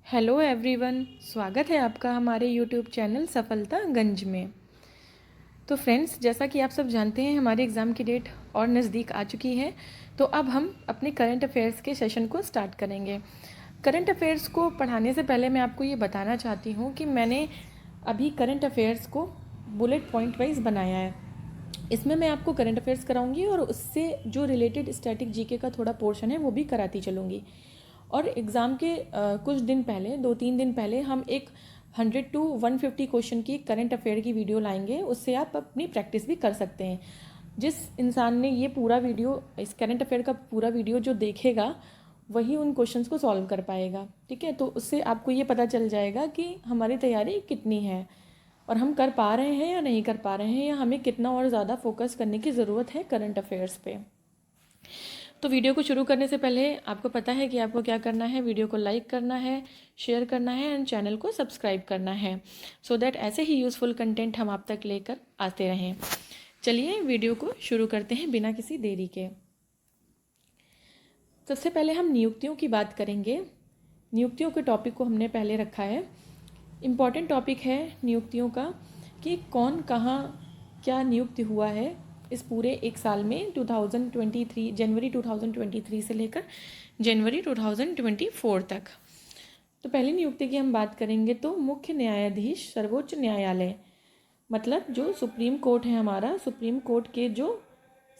Hello everyone, स्वागत है आपका हमारे यूट्यूब चैनल सफलता गंज में। तो फ्रेंड्स, जैसा कि आप सब जानते हैं हमारे एग्ज़ाम की डेट और नज़दीक आ चुकी है। तो अब हम अपने करंट अफेयर्स के सेशन को स्टार्ट करेंगे। करंट अफेयर्स को पढ़ाने से पहले मैं आपको ये बताना चाहती हूँ कि मैंने अभी करंट अफेयर्स को बुलेट पॉइंट वाइज बनाया है। इसमें मैं आपको करंट अफेयर्स कराऊंगी और उससे जो रिलेटेड स्टैटिक जीके का थोड़ा पोर्शन है वो भी कराती चलूँगी। और एग्ज़ाम के कुछ दिन पहले 2-3 दिन पहले हम एक 100 to 150 क्वेश्चन की करंट अफेयर की वीडियो लाएंगे। उससे आप अपनी प्रैक्टिस भी कर सकते हैं। जिस इंसान ने ये पूरा वीडियो, इस करंट अफेयर का पूरा वीडियो जो देखेगा, वही उन क्वेश्चंस को सॉल्व कर पाएगा। ठीक है, तो उससे आपको ये पता चल जाएगा कि हमारी तैयारी कितनी है और हम कर पा रहे हैं या नहीं कर पा रहे हैं, या हमें कितना और ज़्यादा फोकस करने की ज़रूरत है करंट अफेयर्स पे। तो वीडियो को शुरू करने से पहले आपको पता है कि आपको क्या करना है। वीडियो को लाइक करना है, शेयर करना है एंड चैनल को सब्सक्राइब करना है, सो दैट ऐसे ही यूज़फुल कंटेंट हम आप तक लेकर आते रहें। चलिए वीडियो को शुरू करते हैं बिना किसी देरी के। सबसे पहले हम नियुक्तियों की बात करेंगे। नियुक्तियों के टॉपिक को हमने पहले रखा है। इम्पॉर्टेंट टॉपिक है नियुक्तियों का कि कौन कहाँ क्या नियुक्त हुआ है इस पूरे एक साल में, 2023 जनवरी 2023 से लेकर जनवरी 2024 तक। तो पहली नियुक्ति की हम बात करेंगे तो मुख्य न्यायाधीश सर्वोच्च न्यायालय, मतलब जो सुप्रीम कोर्ट है हमारा, सुप्रीम कोर्ट के जो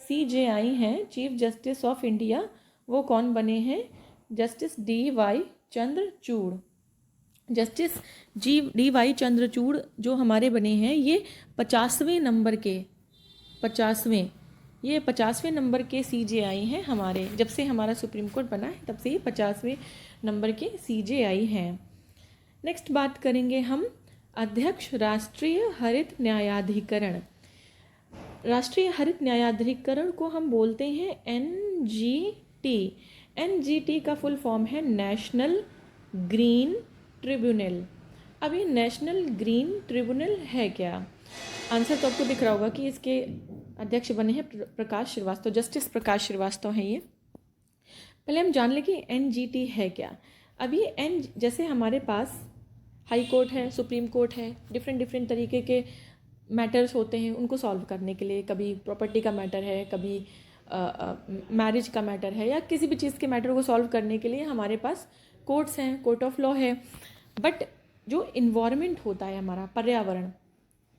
CJI हैं, चीफ जस्टिस ऑफ इंडिया, वो कौन बने हैं? Justice DY Chandrachud. Justice DY Chandrachud जो हमारे बने हैं, ये 50वें नंबर के 50वें नंबर के CJI हैं हमारे। जब से हमारा सुप्रीम कोर्ट बना है तब से ये 50वें नंबर के CJI हैं। नेक्स्ट बात करेंगे हम अध्यक्ष राष्ट्रीय हरित न्यायाधिकरण। राष्ट्रीय हरित न्यायाधिकरण को हम बोलते हैं NGT। NGT का फुल फॉर्म है नेशनल ग्रीन ट्रिब्यूनल। अब ये नेशनल ग्रीन ट्रिब्यूनल है क्या? आंसर तो आपको दिख रहा होगा कि इसके अध्यक्ष बने हैं प्रकाश श्रीवास्तव, जस्टिस प्रकाश श्रीवास्तव हैं ये। पहले हम जान लें कि NGT है क्या। अब ये जैसे हमारे पास हाई कोर्ट है, सुप्रीम कोर्ट है, डिफरेंट डिफरेंट तरीके के मैटर्स होते हैं उनको सॉल्व करने के लिए। कभी प्रॉपर्टी का मैटर है, कभी मैरिज का मैटर है, या किसी भी चीज़ के मैटर को सॉल्व करने के लिए हमारे पास कोर्ट्स हैं, कोर्ट ऑफ लॉ है। बट जो इन्वायरमेंट होता है हमारा, पर्यावरण,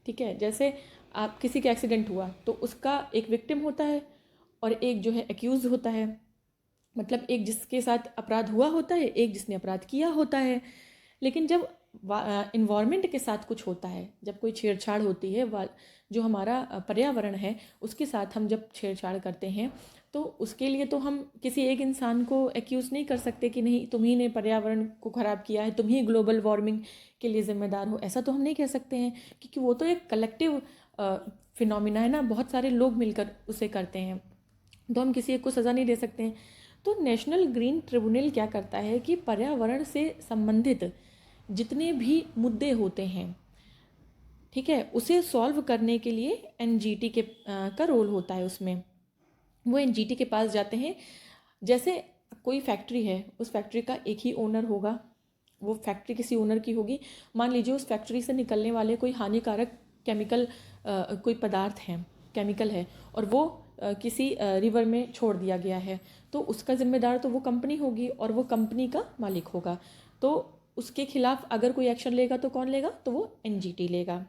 ठीक है, जैसे आप किसी का एक्सीडेंट हुआ तो उसका एक विक्टिम होता है और एक जो है एक्यूज होता है। मतलब एक जिसके साथ अपराध हुआ होता है, एक जिसने अपराध किया होता है। लेकिन जब इन्वायरमेंट के साथ कुछ होता है, जब कोई छेड़छाड़ होती है, जो हमारा पर्यावरण है उसके साथ हम जब छेड़छाड़ करते हैं, तो उसके लिए तो हम किसी एक इंसान को एक्यूज़ नहीं कर सकते कि नहीं तुम ही ने पर्यावरण को ख़राब किया है, तुम ही ग्लोबल वार्मिंग के लिए ज़िम्मेदार हो। ऐसा तो हम नहीं कह सकते हैं, क्योंकि वो तो एक कलेक्टिव फिनोमिना है ना, बहुत सारे लोग मिलकर उसे करते हैं। तो हम किसी एक को सज़ा नहीं दे सकते हैं। तो नेशनल ग्रीन ट्रिब्यूनल क्या करता है कि पर्यावरण से संबंधित जितने भी मुद्दे होते हैं, ठीक है, उसे सॉल्व करने के लिए NGT के का रोल होता है उसमें। वो NGT के पास जाते हैं। जैसे कोई फैक्ट्री है, उस फैक्ट्री का एक ही ओनर होगा, वो फैक्ट्री किसी ओनर की होगी। मान लीजिए उस फैक्ट्री से निकलने वाले कोई हानिकारक केमिकल, कोई पदार्थ है, केमिकल है, और वो किसी रिवर में छोड़ दिया गया है, तो उसका जिम्मेदार तो वो कंपनी होगी और वो कंपनी का मालिक होगा। तो उसके खिलाफ अगर कोई एक्शन लेगा तो कौन लेगा? तो वो NGT लेगा।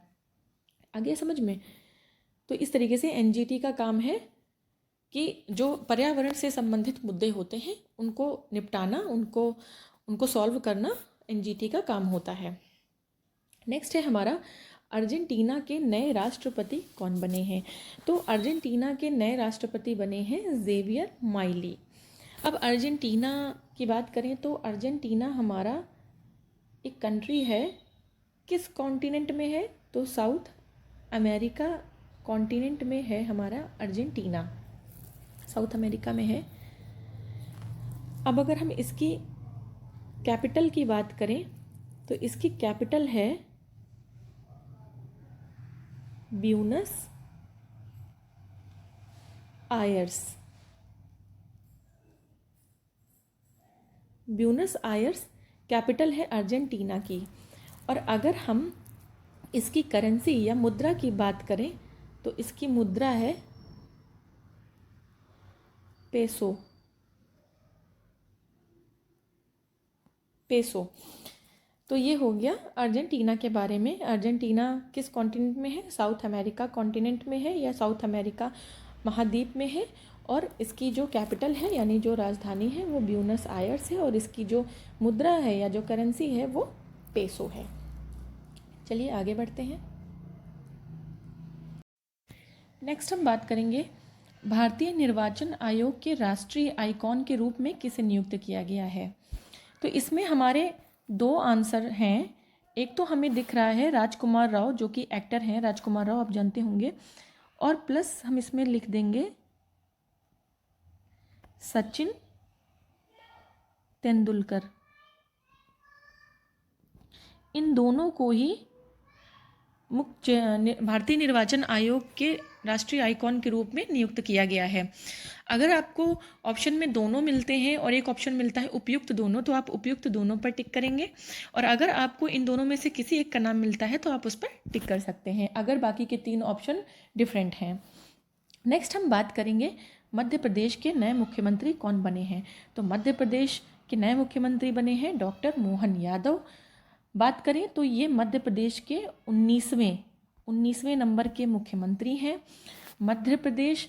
आगे समझ में? तो इस तरीके से NGT का काम है कि जो पर्यावरण से संबंधित मुद्दे होते हैं उनको निपटाना, उनको उनको सॉल्व करना NGT का काम होता है। नेक्स्ट है हमारा अर्जेंटीना के नए राष्ट्रपति कौन बने हैं। तो अर्जेंटीना के नए राष्ट्रपति बने हैं जेवियर माइली। अब अर्जेंटीना की बात करें तो अर्जेंटीना हमारा एक कंट्री है। किस कॉन्टिनेंट में है? तो साउथ अमेरिका कॉन्टिनेंट में है हमारा अर्जेंटीना, साउथ अमेरिका में है। अब अगर हम इसकी कैपिटल की बात करें तो इसकी कैपिटल है Buenos Aires. Buenos Aires capital है अर्जेंटीना की। और अगर हम इसकी करेंसी या मुद्रा की बात करें तो इसकी मुद्रा है पेसो। तो ये हो गया अर्जेंटीना के बारे में। अर्जेंटीना किस कॉन्टिनेंट में है? साउथ अमेरिका कॉन्टिनेंट में है या साउथ अमेरिका महाद्वीप में है। और इसकी जो कैपिटल है यानी जो राजधानी है वो ब्यूनस आयर्स है, और इसकी जो मुद्रा है या जो करेंसी है वो पेसो है। चलिए आगे बढ़ते हैं। नेक्स्ट हम बात करेंगे भारतीय निर्वाचन आयोग के राष्ट्रीय आइकॉन के रूप में किसे नियुक्त किया गया है। तो इसमें हमारे दो आंसर हैं। एक तो हमें दिख रहा है राजकुमार राव, जो कि एक्टर हैं। राजकुमार राव आप जानते होंगे। और प्लस हम इसमें लिख देंगे सचिन तेंदुलकर। इन दोनों को ही मुख्य भारतीय निर्वाचन आयोग के राष्ट्रीय आइकॉन के रूप में नियुक्त किया गया है। अगर आपको ऑप्शन में दोनों मिलते हैं और एक ऑप्शन मिलता है उपयुक्त दोनों, तो आप उपयुक्त दोनों पर टिक करेंगे। और अगर आपको इन दोनों में से किसी एक का नाम मिलता है तो आप उस पर टिक कर सकते हैं, अगर बाकी के तीन ऑप्शन डिफरेंट हैं। नेक्स्ट हम बात करेंगे मध्य प्रदेश के नए मुख्यमंत्री कौन बने हैं। तो मध्य प्रदेश के नए मुख्यमंत्री बने हैं डॉक्टर मोहन यादव। बात करें तो ये मध्य प्रदेश के 19वें नंबर के मुख्यमंत्री हैं। मध्य प्रदेश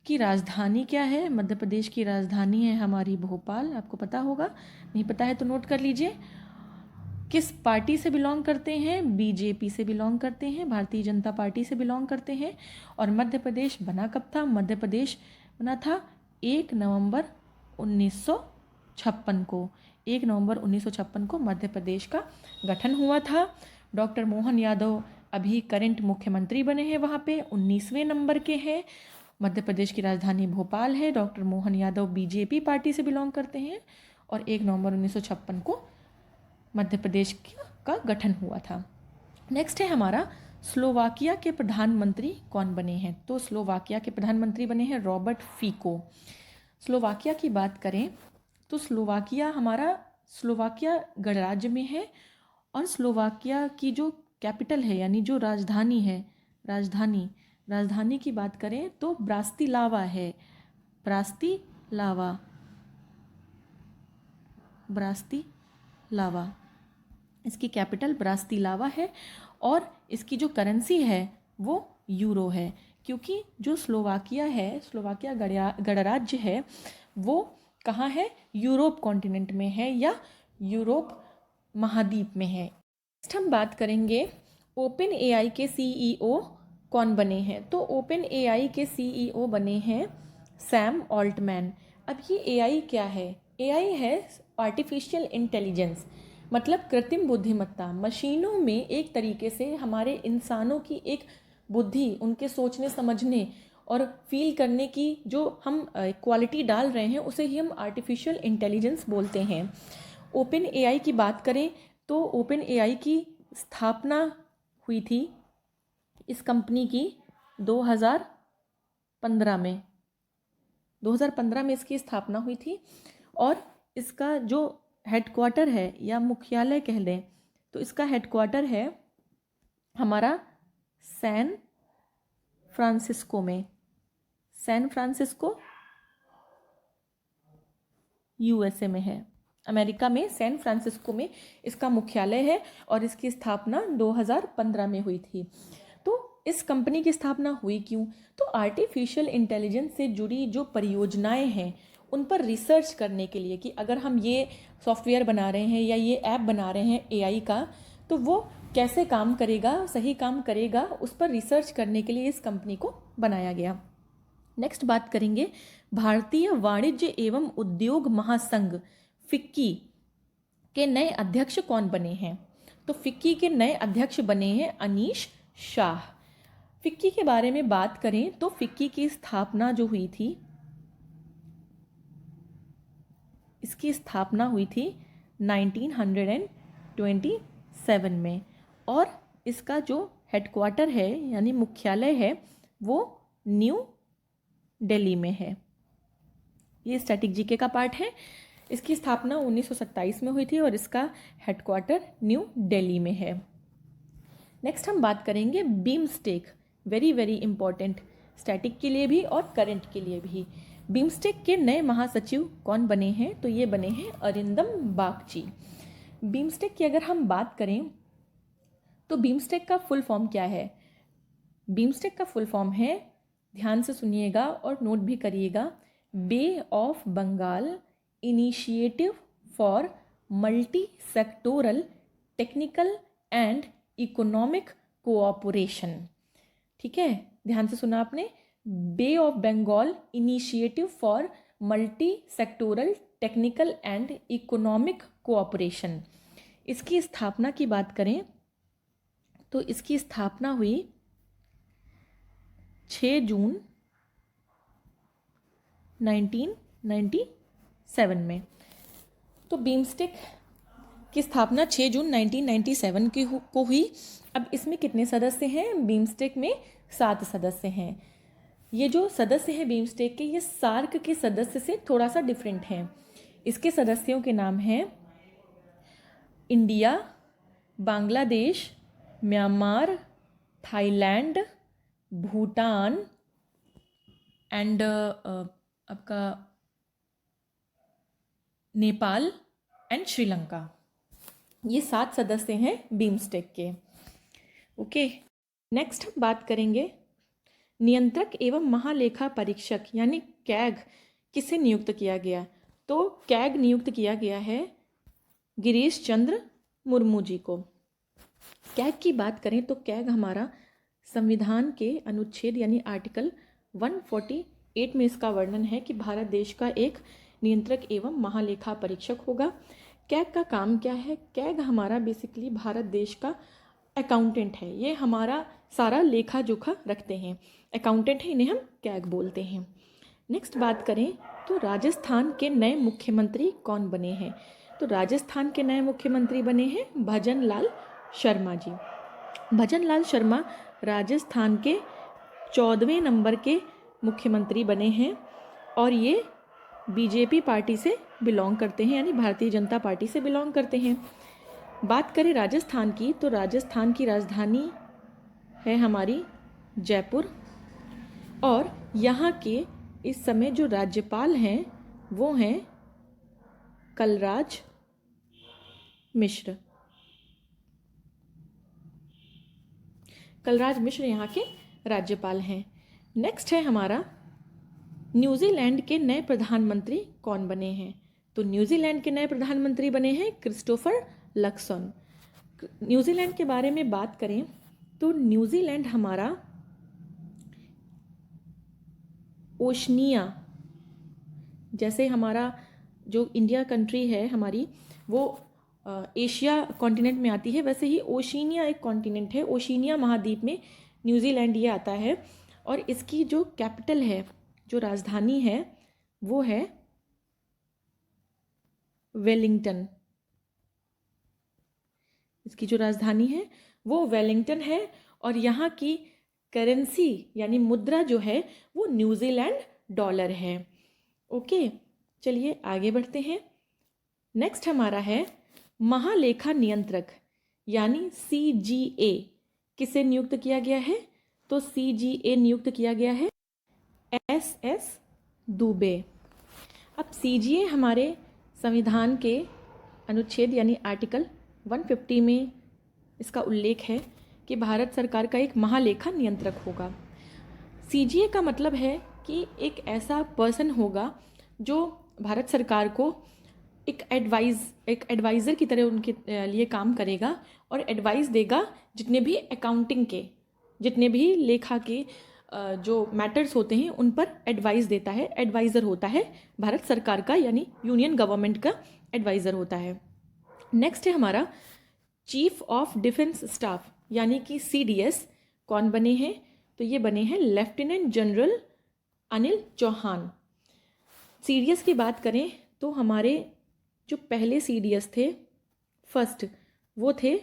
की राजधानी क्या है? मध्य प्रदेश की राजधानी है हमारी भोपाल। आपको पता होगा, नहीं पता है तो नोट कर लीजिए। किस पार्टी से बिलोंग करते हैं? बीजेपी से बिलोंग करते हैं, भारतीय जनता पार्टी से बिलोंग करते हैं। और मध्य प्रदेश बना कब था? मध्य प्रदेश बना था 1 नवंबर 1956 को। 1 नवंबर 1956 को मध्य प्रदेश का गठन हुआ था। डॉक्टर मोहन यादव अभी करंट मुख्यमंत्री बने हैं, वहाँ पे 19वें नंबर के हैं। मध्य प्रदेश की राजधानी भोपाल है। Doctor Mohan Yadav BJP party से बिलोंग करते हैं और 1 नवंबर 1956 को मध्य प्रदेश का गठन हुआ था। नेक्स्ट है हमारा स्लोवाकिया के प्रधानमंत्री कौन बने हैं। तो स्लोवाकिया के प्रधानमंत्री बने हैं रॉबर्ट फीको। स्लोवाकिया की बात करें तो स्लोवाकिया गणराज्य में है। और स्लोवाकिया की जो कैपिटल है यानी जो राजधानी है, राजधानी की बात करें तो ब्रातिस्लावा है। ब्रातिस्लावा इसकी कैपिटल ब्रातिस्लावा है। और इसकी जो करेंसी है वो यूरो है, क्योंकि जो स्लोवाकिया गणराज्य है वो कहाँ है? यूरोप कॉन्टिनेंट में है या यूरोप महाद्वीप में है। नेक्स्ट हम बात करेंगे ओपन एआई के सीईओ कौन बने हैं। तो ओपन एआई के सीईओ बने हैं सैम ऑल्टमैन। अब ये एआई क्या है? एआई है आर्टिफिशियल इंटेलिजेंस, मतलब कृत्रिम बुद्धिमत्ता। मशीनों में एक तरीके से हमारे इंसानों की एक बुद्धि, उनके सोचने समझने और फील करने की जो हम क्वालिटी डाल रहे हैं उसे ही हम आर्टिफिशियल इंटेलिजेंस बोलते हैं। ओपन एआई की बात करें तो ओपन एआई की स्थापना हुई थी इस कंपनी की 2015 में इसकी स्थापना हुई थी। और इसका जो हेडक्वार्टर है या मुख्यालय कह लें तो इसका हेडक्वार्टर है हमारा सैन फ्रांसिस्को यूएसए में है। अमेरिका में सैन फ्रांसिस्को में इसका मुख्यालय है और इसकी स्थापना 2015 में हुई थी। तो इस कंपनी की स्थापना हुई क्यों? तो आर्टिफिशियल इंटेलिजेंस से जुड़ी जो परियोजनाएं हैं उन पर रिसर्च करने के लिए कि अगर हम ये सॉफ्टवेयर बना रहे हैं या ये ऐप बना रहे हैं एआई का, तो वो कैसे काम करेगा, सही काम करेगा, उस पर रिसर्च करने के लिए इस कंपनी को बनाया गया। नेक्स्ट बात करेंगे भारतीय वाणिज्य एवं उद्योग महासंघ फिक्की के नए अध्यक्ष कौन बने हैं। तो फिक्की के नए अध्यक्ष बने हैं अनीश शाह। फिक्की के बारे में बात करें तो फिक्की की स्थापना जो हुई थी, इसकी स्थापना हुई थी 1927 में। और इसका जो हेडक्वार्टर है यानी मुख्यालय है वो न्यू दिल्ली में है। ये स्टैटिक जीके का पार्ट है। इसकी स्थापना 1927 में हुई थी और इसका हेडक्वार्टर न्यू दिल्ली में है। नेक्स्ट हम बात करेंगे BIMSTEC, very very important, static के लिए भी और करंट के लिए भी। बीमस्टेक के नए महासचिव कौन बने हैं? तो ये बने हैं अरिंदम बागची। बीमस्टेक की अगर हम बात करें तो बीमस्टेक का फुल फॉर्म क्या है? बीमस्टेक का फुल फॉर्म है, ध्यान से सुनिएगा और नोट भी करिएगा, Bay of Bengal initiative for multi sectoral technical and economic cooperation. ठीक है, ध्यान से सुना आपने, Bay of Bengal initiative for multi sectoral technical and economic cooperation. इसकी स्थापना की बात करें तो इसकी स्थापना हुई 6 जून 1997 में। तो बीमस्टेक की स्थापना 6 जून 1997 को हुई। अब इसमें कितने सदस्य हैं? बीमस्टेक में 7 सदस्य हैं। ये जो सदस्य हैं बीमस्टेक के, ये सार्क के सदस्य से थोड़ा सा डिफरेंट हैं। इसके सदस्यों के नाम हैं India, Bangladesh, Myanmar, Thailand, Bhutan and आपका नेपाल एंड श्रीलंका। ये 7 सदस्य हैं बीमस्टेक के। ओके, नेक्स्ट हम बात करेंगे नियंत्रक एवं महालेखा परीक्षक यानी कैग किसे नियुक्त किया गया? तो कैग नियुक्त किया गया है गिरीश चंद्र मुर्मू जी को। कैग की बात करें तो कैग हमारा संविधान के अनुच्छेद यानी आर्टिकल 148 में इसका वर्णन है कि भारत देश का एक नियंत्रक एवं महालेखा परीक्षक होगा। कैग का काम क्या है? कैग हमारा बेसिकली भारत देश का अकाउंटेंट है। ये हमारा सारा लेखा जोखा रखते हैं, अकाउंटेंट है, इन्हें हम कैग बोलते हैं। नेक्स्ट बात करें तो राजस्थान के नए मुख्यमंत्री कौन बने हैं? तो राजस्थान के नए मुख्यमंत्री बने हैं भजन लाल शर्मा जी। भजन लाल शर्मा राजस्थान के 14वें नंबर के मुख्यमंत्री बने हैं और ये बीजेपी पार्टी से बिलोंग करते हैं, यानी भारतीय जनता पार्टी से बिलोंग करते हैं। बात करें राजस्थान की तो राजस्थान की राजधानी है हमारी जयपुर और यहाँ के इस समय जो राज्यपाल हैं वो हैं कलराज मिश्र। कलराज मिश्र यहाँ के राज्यपाल हैं। नेक्स्ट है हमारा न्यूजीलैंड के नए प्रधानमंत्री कौन बने हैं? तो न्यूजीलैंड के नए प्रधानमंत्री बने हैं क्रिस्टोफर लक्सन। न्यूजीलैंड के बारे में बात करें तो न्यूजीलैंड हमारा ओशनिया, जैसे हमारा जो इंडिया कंट्री है हमारी वो एशिया कॉन्टिनेंट में आती है, वैसे ही ओशिनिया एक कॉन्टिनेंट है। ओशिनिया महाद्वीप में न्यूजीलैंड ये आता है और इसकी जो कैपिटल है, जो राजधानी है वो है वेलिंगटन। इसकी जो राजधानी है वो वेलिंगटन है और यहाँ की करेंसी यानी मुद्रा जो है वो न्यूजीलैंड डॉलर है। ओके, चलिए आगे बढ़ते हैं। नेक्स्ट हमारा है महालेखा नियंत्रक यानी CGA किसे नियुक्त किया गया है? तो CGA नियुक्त किया गया है SS दुबे। अब CGA हमारे संविधान के अनुच्छेद यानी आर्टिकल 150 में इसका उल्लेख है कि भारत सरकार का एक महालेखा नियंत्रक होगा। CGA का मतलब है कि एक ऐसा पर्सन होगा जो भारत सरकार को एक एडवाइज़र की तरह उनके लिए काम करेगा और एडवाइस देगा जितने भी अकाउंटिंग के, जितने भी लेखा के जो मैटर्स होते हैं उन पर एडवाइस देता है। एडवाइज़र होता है भारत सरकार का, यानी यूनियन गवर्नमेंट का एडवाइज़र होता है। नेक्स्ट है हमारा चीफ ऑफ डिफेंस स्टाफ यानी कि CDS कौन बने हैं? तो ये बने हैं lieutenant general Anil Chauhan. CDS की बात करें तो हमारे जो पहले CDS थे फर्स्ट वो थे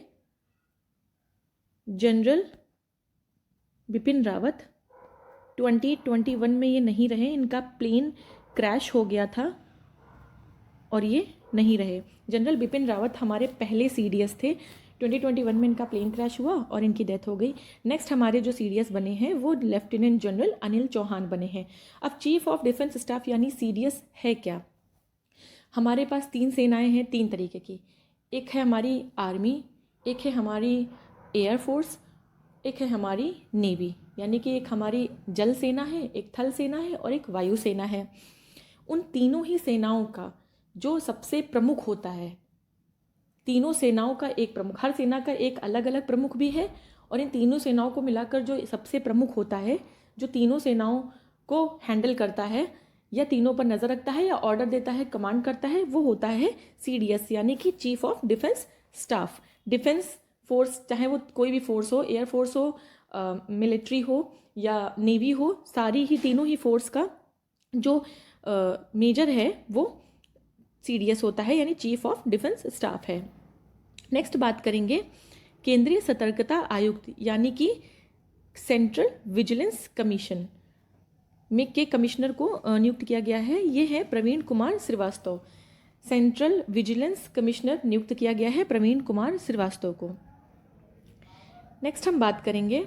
जनरल बिपिन रावत। 2021 में ये नहीं रहे, इनका प्लेन क्रैश हो गया था और ये नहीं रहे। जनरल बिपिन रावत हमारे पहले CDS थे। 2021 में इनका प्लेन क्रैश हुआ और इनकी डेथ हो गई। नेक्स्ट हमारे जो CDS बने हैं वो लेफ्टिनेंट जनरल अनिल चौहान बने हैं। अब चीफ ऑफ डिफेंस स्टाफ यानी CDS है क्या? हमारे पास 3 सेनाएं हैं, 3 तरीके की। एक है हमारी आर्मी, एक है हमारी एयरफोर्स, एक है हमारी नेवी, यानी कि एक हमारी जल सेना है, एक थल सेना है और एक वायु सेना है। उन तीनों ही सेनाओं का जो सबसे प्रमुख होता है, तीनों सेनाओं का एक प्रमुख, हर सेना का एक अलग अलग प्रमुख भी है, और इन तीनों सेनाओं को मिलाकर जो सबसे प्रमुख होता है, जो तीनों सेनाओं को हैंडल करता है या तीनों पर नज़र रखता है या ऑर्डर देता है, कमांड करता है, वो होता है CDS यानी कि chief of defence staff. Defence force, चाहे वो कोई भी फोर्स हो, एयरफोर्स हो, मिलिट्री हो या नेवी हो, सारी ही तीनों ही फोर्स का जो मेजर है वो CDS होता है, यानी चीफ ऑफ डिफेंस स्टाफ है। नेक्स्ट बात करेंगे केंद्रीय सतर्कता आयुक्त यानी कि सेंट्रल विजिलेंस कमीशन में के कमिश्नर को नियुक्त किया गया है। ये है Praveen Kumar Srivastava. Central vigilance commissioner नियुक्त किया गया है प्रवीण कुमार श्रीवास्तव को। नेक्स्ट हम बात करेंगे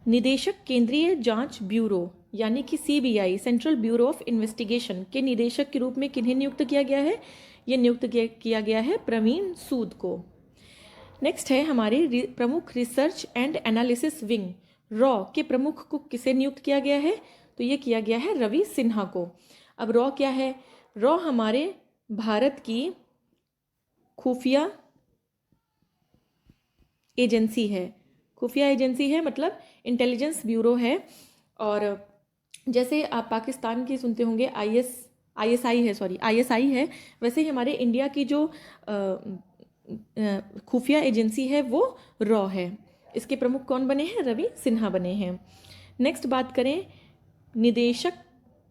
निदेशक केंद्रीय जांच ब्यूरो यानी कि CBI central bureau of investigation के निदेशक के रूप में किन्हें नियुक्त किया गया है? ये नियुक्त किया गया है प्रवीण सूद को। नेक्स्ट है हमारी प्रमुख research and analysis wing raw के प्रमुख को किसे नियुक्त किया गया है? तो ये किया गया है रवि सिन्हा को। अब रॉ क्या है? रॉ हमारे भारत की खुफिया एजेंसी है। खुफिया एजेंसी है मतलब इंटेलिजेंस ब्यूरो है। और जैसे आप पाकिस्तान की सुनते होंगे ISI है, वैसे ही हमारे इंडिया की जो खुफिया एजेंसी है वो रॉ है। इसके प्रमुख कौन बने हैं? रवि सिन्हा बने हैं। नेक्स्ट बात करें निदेशक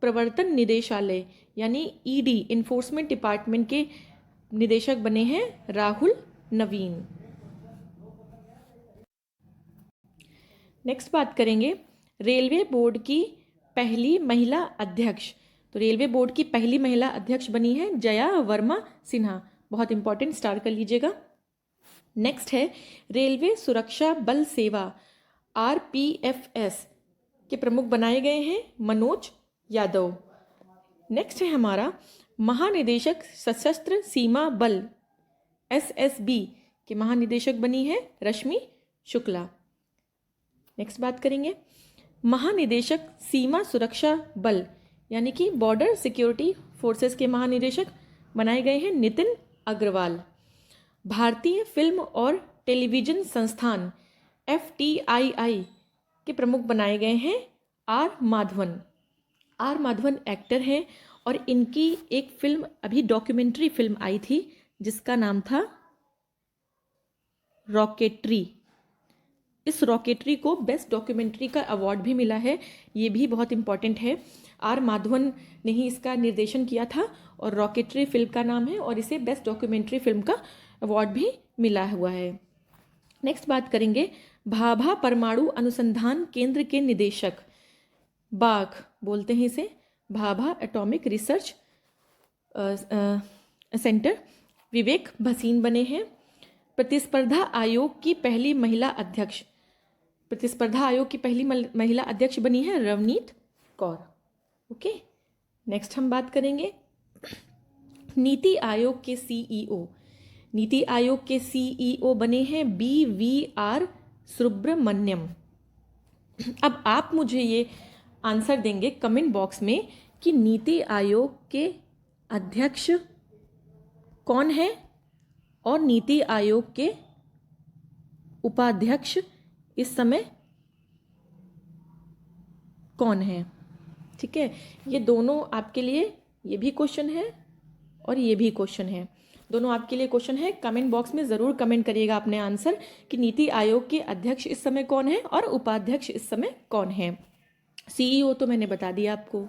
प्रवर्तन निदेशालय यानी ED इन्फोर्समेंट डिपार्टमेंट के निदेशक बने हैं राहुल नवीन। नेक्स्ट बात करेंगे रेलवे बोर्ड की पहली महिला अध्यक्ष। तो रेलवे बोर्ड की पहली महिला अध्यक्ष बनी है जया वर्मा सिन्हा। बहुत इंपॉर्टेंट, स्टार कर लीजिएगा। नेक्स्ट है रेलवे सुरक्षा बल सेवा RPFS के प्रमुख बनाए गए हैं मनोज यादव। नेक्स्ट है हमारा महानिदेशक सशस्त्र सीमा बल SSB के महानिदेशक बनी है रश्मि शुक्ला। नेक्स्ट बात करेंगे महानिदेशक सीमा सुरक्षा बल यानी कि बॉर्डर सिक्योरिटी फोर्सेस के महानिदेशक बनाए गए हैं नितिन अग्रवाल। भारतीय फिल्म और टेलीविज़न संस्थान FTII के प्रमुख बनाए गए हैं R Madhavan. R Madhavan actor हैं और इनकी एक फिल्म अभी डॉक्यूमेंट्री फिल्म आई थी जिसका नाम था रॉकेट्री। इस रॉकेट्री को बेस्ट डॉक्यूमेंट्री का अवार्ड भी मिला है, ये भी बहुत इंपॉर्टेंट है। R माधवन ने ही इसका निर्देशन किया था और रॉकेट्री फिल्म का नाम है और इसे बेस्ट डॉक्यूमेंट्री फिल्म का अवार्ड भी मिला हुआ है। नेक्स्ट बात करेंगे भाभा परमाणु अनुसंधान केंद्र के निदेशक, बाघ बोलते हैं इसे, भाभा एटॉमिक रिसर्च सेंटर, विवेक भसीन बने हैं। प्रतिस्पर्धा आयोग की पहली महिला अध्यक्ष, प्रतिस्पर्धा आयोग की पहली महिला अध्यक्ष बनी है रवनीत कौर। ओके, नेक्स्ट हम बात करेंगे नीति आयोग के CEO। नीति आयोग के CEO बने हैं BVR सुब्रमण्यम। अब आप मुझे ये आंसर देंगे कमेंट बॉक्स में कि नीति आयोग के अध्यक्ष कौन है और नीति आयोग के उपाध्यक्ष इस समय कौन है। ठीक है, ये दोनों आपके लिए, ये भी क्वेश्चन है और ये भी क्वेश्चन है, दोनों आपके लिए क्वेश्चन है। कमेंट बॉक्स में ज़रूर कमेंट करिएगा अपने आंसर कि नीति आयोग के अध्यक्ष इस समय कौन है और उपाध्यक्ष इस समय कौन है। CEO तो मैंने बता दिया आपको।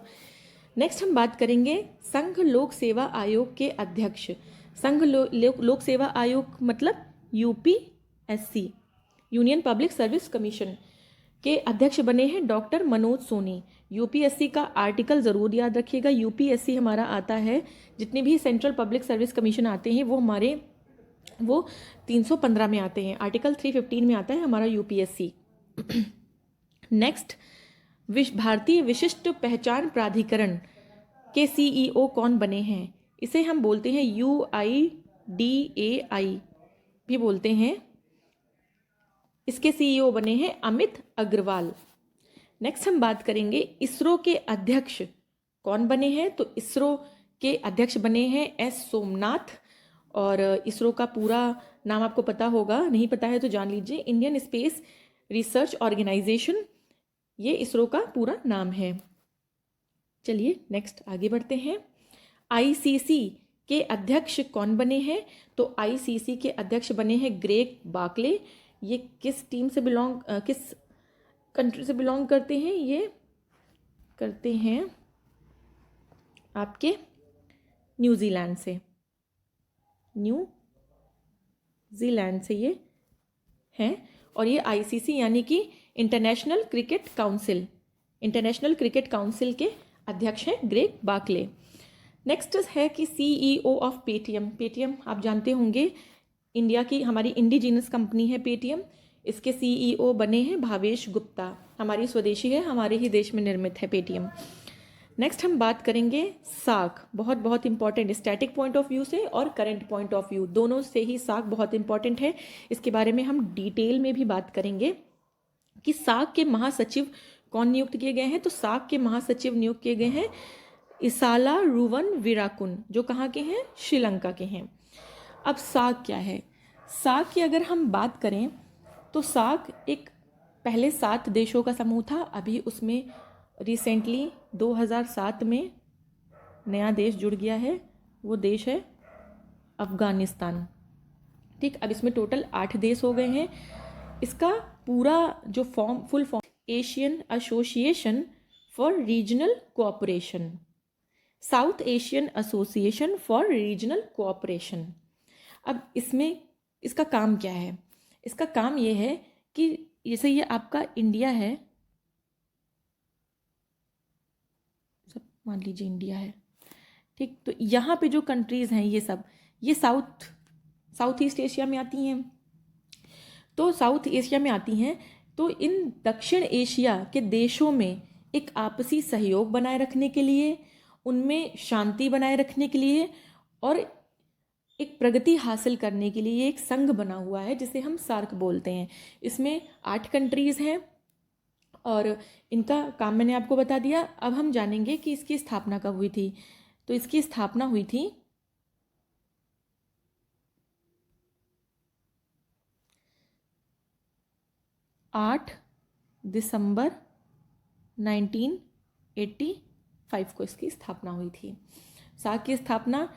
नेक्स्ट हम बात करेंगे संघ लोक सेवा आयोग के अध्यक्ष। संघ लोक सेवा आयोग मतलब UPSC, union public service commission. के अध्यक्ष बने हैं डॉक्टर मनोज सोनी। यूपीएससी का आर्टिकल ज़रूर याद रखिएगा। यूपीएससी हमारा आता है, जितने भी सेंट्रल पब्लिक सर्विस कमीशन आते हैं वो 315 में आते हैं। आर्टिकल 315 में आता है हमारा यूपीएससी। नेक्स्ट, भारतीय विशिष्ट पहचान प्राधिकरण के सीईओ कौन बने हैं? इसे हम बोलते हैं UIDAI भी बोलते हैं। इसके सीईओ बने हैं अमित अग्रवाल। नेक्स्ट हम बात करेंगे इसरो के अध्यक्ष कौन बने हैं। तो इसरो के अध्यक्ष बने हैं एस सोमनाथ। और इसरो का पूरा नाम आपको पता होगा, नहीं पता है तो जान लीजिए, इंडियन स्पेस रिसर्च ऑर्गेनाइजेशन, ये इसरो का पूरा नाम है। चलिए नेक्स्ट आगे बढ़ते हैं। आईसीसी के अध्यक्ष कौन बने हैं? तो आईसीसी के अध्यक्ष बने हैं ग्रेग बार्कले। ये किस कंट्री से बिलोंग करते हैं? ये करते हैं आपके न्यूजीलैंड से ये हैं। और ये आईसीसी यानी कि इंटरनेशनल क्रिकेट काउंसिल के अध्यक्ष हैं ग्रेग बार्कले। नेक्स्ट है कि सीईओ ऑफ पेटीएम आप जानते होंगे, इंडिया की हमारी इंडिजीनस कंपनी है पेटीएम। इसके सीईओ बने हैं भावेश गुप्ता। हमारी स्वदेशी है, हमारे ही देश में निर्मित है पेटीएम। नेक्स्ट हम बात करेंगे साख। बहुत बहुत important, static point of view से और करंट पॉइंट ऑफ व्यू दोनों से ही साख बहुत इंपॉर्टेंट है। इसके बारे में हम डिटेल में भी बात करेंगे कि साख के महासचिव कौन नियुक्त किए गए हैं। तो साख के महासचिव नियुक्त किए गए हैं इसाला रुवन वीराकुन, जो कहाँ के हैं? श्रीलंका के हैं। अब साख क्या है? साख की अगर हम बात करें तो साख एक पहले 7 देशों का समूह था। अभी उसमें रिसेंटली 2007 में नया देश जुड़ गया है, वो देश है अफगानिस्तान। ठीक, अब इसमें टोटल 8 देश हो गए हैं। इसका पूरा जो full form Asian association for regional cooperation, south Asian association for regional cooperation. अब इसमें इसका काम क्या है? इसका काम ये है कि जैसे ये आपका इंडिया है, सब मान लीजिए इंडिया है, ठीक, तो यहाँ पे जो कंट्रीज़ हैं ये साउथ ईस्ट एशिया में आती हैं। तो साउथ एशिया में आती हैं, तो इन दक्षिण एशिया के देशों में एक आपसी सहयोग बनाए रखने के लिए, उनमें शांति बनाए रखने के लिए और एक प्रगति हासिल करने के लिए एक संघ बना हुआ है जिसे हम सार्क बोलते हैं। इसमें 8 कंट्रीज़ हैं और इनका काम मैंने आपको बता दिया। अब हम जानेंगे कि इसकी स्थापना कब हुई थी। तो इसकी स्थापना हुई थी 8 दिसंबर 1985 को इसकी स्थापना हुई थी। सार्क की स्थापना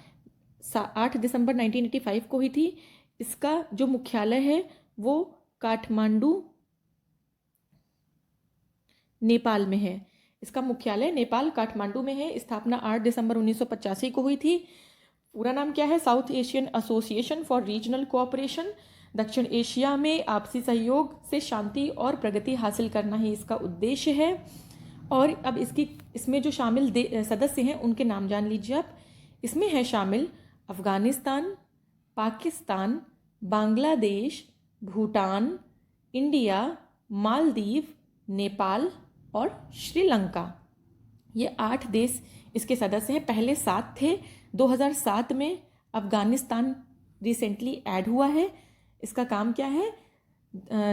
8 दिसंबर 1985 को हुई थी। इसका जो मुख्यालय है वो काठमांडू नेपाल में है। इसका मुख्यालय नेपाल काठमांडू में है। स्थापना 8 दिसंबर 1985 को हुई थी। पूरा नाम क्या है? South Asian association for regional cooperation. दक्षिण एशिया में आपसी सहयोग से शांति और प्रगति हासिल करना ही इसका उद्देश्य है। और अब इसमें जो शामिल सदस्य हैं उनके नाम जान लीजिए आप। इसमें है शामिल अफगानिस्तान, पाकिस्तान, बांग्लादेश, भूटान, इंडिया, मालदीव, नेपाल और श्रीलंका। ये 8 देश इसके सदस्य हैं। पहले 7 थे, 2007 में अफगानिस्तान रिसेंटली ऐड हुआ है। इसका काम क्या है?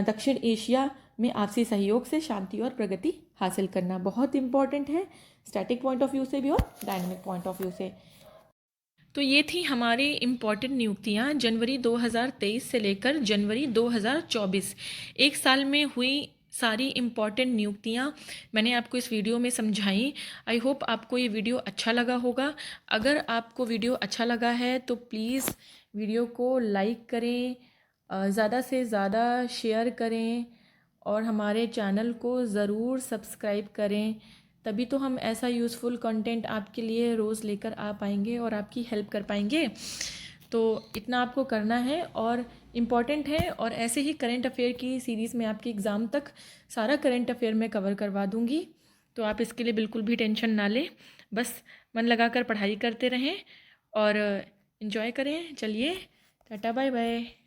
दक्षिण एशिया में आपसी सहयोग से शांति और प्रगति हासिल करना। बहुत इंपॉर्टेंट है, स्टैटिक पॉइंट ऑफ व्यू से भी और डायनेमिक पॉइंट ऑफ व्यू से। तो ये थी हमारी इम्पॉर्टेंट नियुक्तियाँ जनवरी 2023 से लेकर जनवरी 2024, एक साल में हुई सारी इम्पॉर्टेंट नियुक्तियाँ मैंने आपको इस वीडियो में समझाई। आई होप आपको ये वीडियो अच्छा लगा होगा। अगर आपको वीडियो अच्छा लगा है तो प्लीज़ वीडियो को लाइक करें, ज़्यादा से ज़्यादा शेयर करें और हमारे चैनल को ज़रूर सब्सक्राइब करें। तभी तो हम ऐसा यूज़फुल कंटेंट आपके लिए रोज़ लेकर आ पाएंगे और आपकी हेल्प कर पाएंगे। तो इतना आपको करना है और इम्पॉर्टेंट है। और ऐसे ही करंट अफेयर की सीरीज़ में आपके एग्ज़ाम तक सारा करंट अफेयर मैं कवर करवा दूँगी, तो आप इसके लिए बिल्कुल भी टेंशन ना लें। बस मन लगाकर पढ़ाई करते रहें और इन्जॉय करें। चलिए, टाटा बाय बाय।